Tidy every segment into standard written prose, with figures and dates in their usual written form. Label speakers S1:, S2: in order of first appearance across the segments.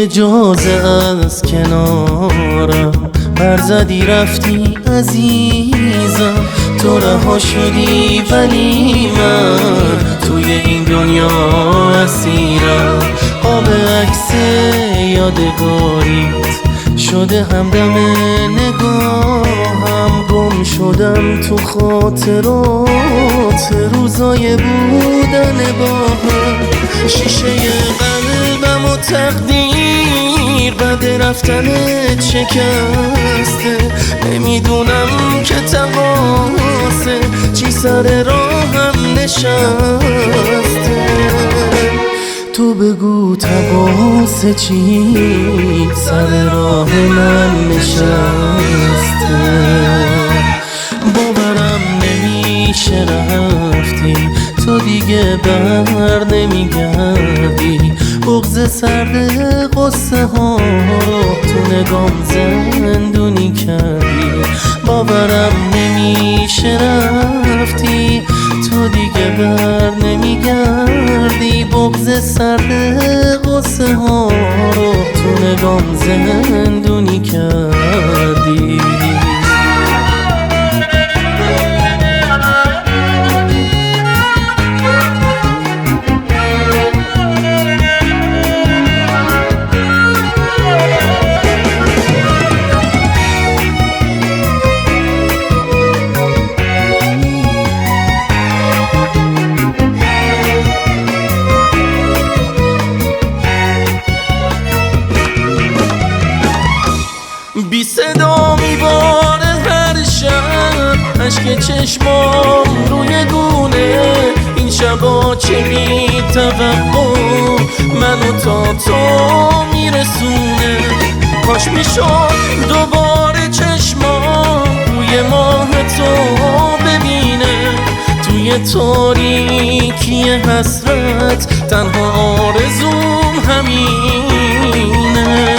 S1: اجازه از کنارم بر زدی رفتی عزیزم، تو رها شدی ولی من توی این دنیا اسیرم. قاب عکس یادگاریت شده همدم نگاهم، گم شدم تو خاطرات روزای بودن با هم. شیشه قلبم و تقدیر بعد رفتنت شکسته، نمیدونم که تقاسه چی سر راهم نشسته. تو بگو تقاسه چی سر راه من نشسته. باورم نمیشه رفتی تو دیگه بر نمیگردی، بغض سرد قصه ها تو نگام زندونی کردی. باورم نمیشه رفتی تو دیگه بر نمیگردی، بغض سرد قصه ها تو نگام زندونی کردی. بی صدا میباره هر شب عشق چشمام روی گونه، این شبا چه بی توقع منو تا تو میرسونه. کاش میشد دوباره چشمام روی ماه تو ببینه، توی تاریکی حسرت تنها آرزوم همینه.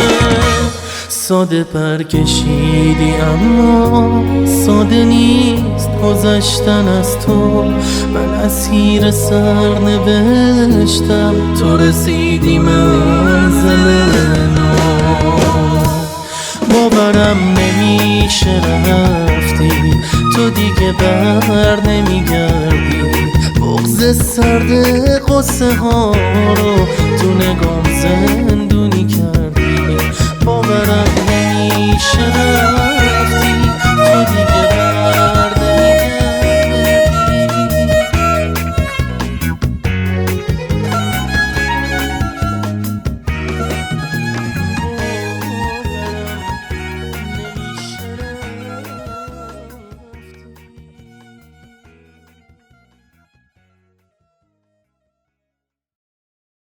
S1: ساده پر کشیدی اما ساده نیست گذشتن از تو، من اسیر سر نوشتم تو رسیدی منزل نو. باورم نمیشه رفتی تو دیگه بر نمیگردی، بغض سرد قصه ها رو تو نگام زندونی کردی. باورم نمیشه